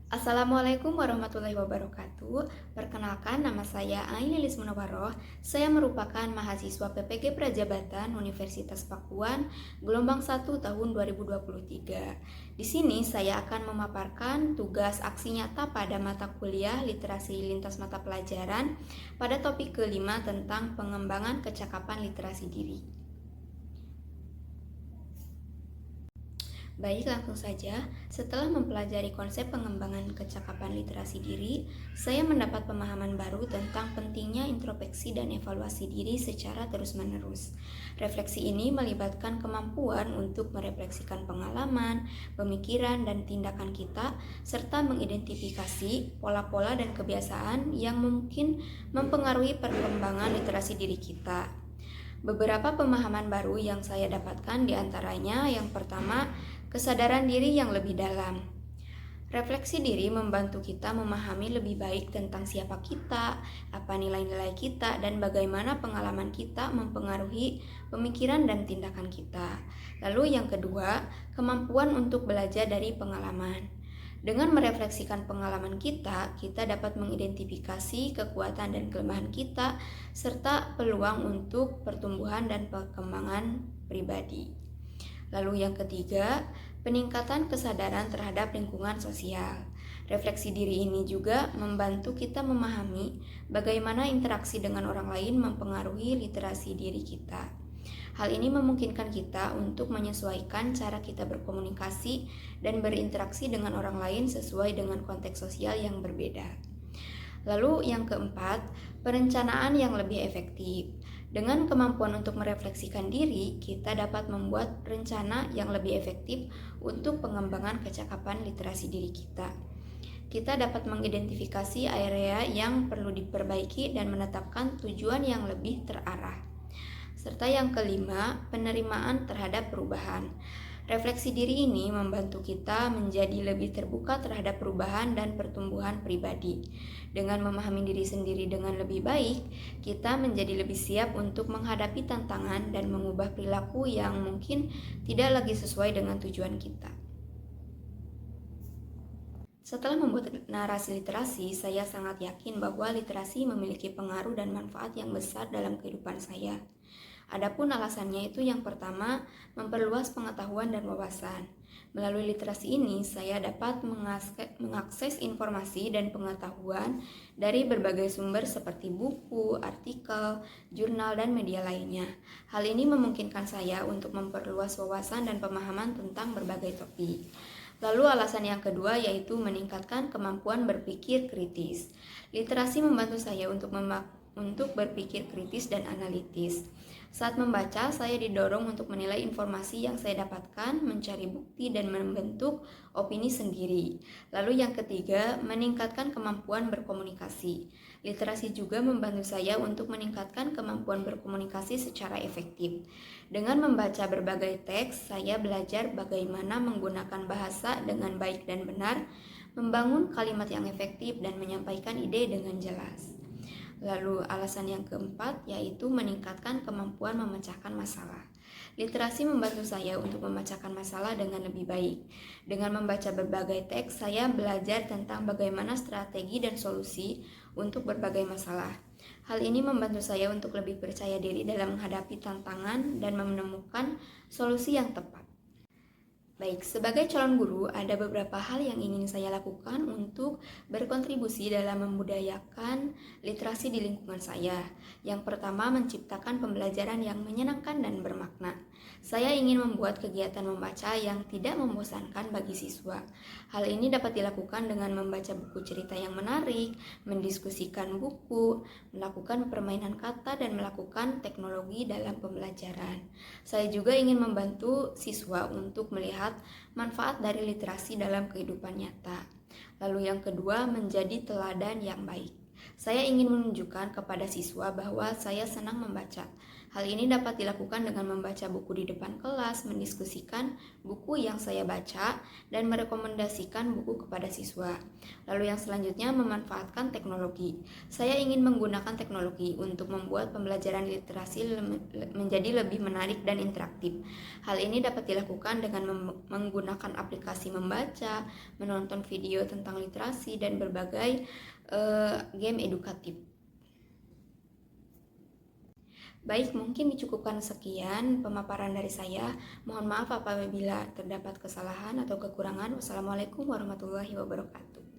Assalamualaikum warahmatullahi wabarakatuh. Perkenalkan, nama saya Ain Lilis Munawaroh. Saya merupakan mahasiswa PPG Prajabatan Universitas Pakuan, gelombang 1 tahun 2023. Di sini saya akan memaparkan tugas aksi nyata pada mata kuliah literasi lintas mata pelajaran pada topik kelima tentang pengembangan kecakapan literasi diri. Baik, langsung saja. Setelah mempelajari konsep pengembangan kecakapan literasi diri, saya mendapat pemahaman baru tentang pentingnya introspeksi dan evaluasi diri secara terus-menerus. Refleksi ini melibatkan kemampuan untuk merefleksikan pengalaman, pemikiran, dan tindakan kita, serta mengidentifikasi pola-pola dan kebiasaan yang mungkin mempengaruhi perkembangan literasi diri kita. Beberapa pemahaman baru yang saya dapatkan diantaranya yang pertama, kesadaran diri yang lebih dalam. Refleksi diri membantu kita memahami lebih baik tentang siapa kita, apa nilai-nilai kita, dan bagaimana pengalaman kita mempengaruhi pemikiran dan tindakan kita. Lalu yang kedua, kemampuan untuk belajar dari pengalaman. Dengan merefleksikan pengalaman kita dapat mengidentifikasi kekuatan dan kelemahan kita, serta peluang untuk pertumbuhan dan perkembangan pribadi. Lalu yang ketiga, peningkatan kesadaran terhadap lingkungan sosial. Refleksi diri ini juga membantu kita memahami bagaimana interaksi dengan orang lain mempengaruhi literasi diri kita. Hal ini memungkinkan kita untuk menyesuaikan cara kita berkomunikasi dan berinteraksi dengan orang lain sesuai dengan konteks sosial yang berbeda. Lalu yang keempat, perencanaan yang lebih efektif. Dengan kemampuan untuk merefleksikan diri, kita dapat membuat rencana yang lebih efektif untuk pengembangan kecakapan literasi diri kita. Kita dapat mengidentifikasi area yang perlu diperbaiki dan menetapkan tujuan yang lebih terarah. Serta yang kelima, penerimaan terhadap perubahan. Refleksi diri ini membantu kita menjadi lebih terbuka terhadap perubahan dan pertumbuhan pribadi. Dengan memahami diri sendiri dengan lebih baik, kita menjadi lebih siap untuk menghadapi tantangan dan mengubah perilaku yang mungkin tidak lagi sesuai dengan tujuan kita. Setelah membuat narasi literasi, saya sangat yakin bahwa literasi memiliki pengaruh dan manfaat yang besar dalam kehidupan saya. Adapun alasannya itu yang pertama, memperluas pengetahuan dan wawasan. Melalui literasi ini, saya dapat mengakses informasi dan pengetahuan dari berbagai sumber seperti buku, artikel, jurnal, dan media lainnya. Hal ini memungkinkan saya untuk memperluas wawasan dan pemahaman tentang berbagai topik. Lalu alasan yang kedua yaitu meningkatkan kemampuan berpikir kritis. Literasi membantu saya untuk berpikir kritis dan analitis. Saat membaca, saya didorong untuk menilai informasi yang saya dapatkan, mencari bukti, dan membentuk opini sendiri. Lalu yang ketiga, meningkatkan kemampuan berkomunikasi. Literasi juga membantu saya untuk meningkatkan kemampuan berkomunikasi secara efektif. Dengan membaca berbagai teks, saya belajar bagaimana menggunakan bahasa dengan baik dan benar, membangun kalimat yang efektif, dan menyampaikan ide dengan jelas. Lalu alasan yang keempat yaitu meningkatkan kemampuan memecahkan masalah. Literasi membantu saya untuk memecahkan masalah dengan lebih baik. Dengan membaca berbagai teks, saya belajar tentang bagaimana strategi dan solusi untuk berbagai masalah. Hal ini membantu saya untuk lebih percaya diri dalam menghadapi tantangan dan menemukan solusi yang tepat. Baik, sebagai calon guru, ada beberapa hal yang ingin saya lakukan untuk berkontribusi dalam membudayakan literasi di lingkungan saya. Yang pertama, menciptakan pembelajaran yang menyenangkan dan bermakna. Saya ingin membuat kegiatan membaca yang tidak membosankan bagi siswa. Hal ini dapat dilakukan dengan membaca buku cerita yang menarik, mendiskusikan buku, melakukan permainan kata, dan melakukan teknologi dalam pembelajaran. Saya juga ingin membantu siswa untuk melihat manfaat dari literasi dalam kehidupan nyata. Lalu yang kedua, menjadi teladan yang baik. Saya ingin menunjukkan kepada siswa bahwa saya senang membaca. Hal ini dapat dilakukan dengan membaca buku di depan kelas, mendiskusikan buku yang saya baca, dan merekomendasikan buku kepada siswa. Lalu yang selanjutnya, memanfaatkan teknologi. Saya ingin menggunakan teknologi untuk membuat pembelajaran literasi menjadi lebih menarik dan interaktif. Hal ini dapat dilakukan dengan menggunakan aplikasi membaca, menonton video tentang literasi, dan berbagai game edukatif. Baik, mungkin dicukupkan sekian pemaparan dari saya. Mohon maaf apabila terdapat kesalahan atau kekurangan. Wassalamualaikum warahmatullahi wabarakatuh.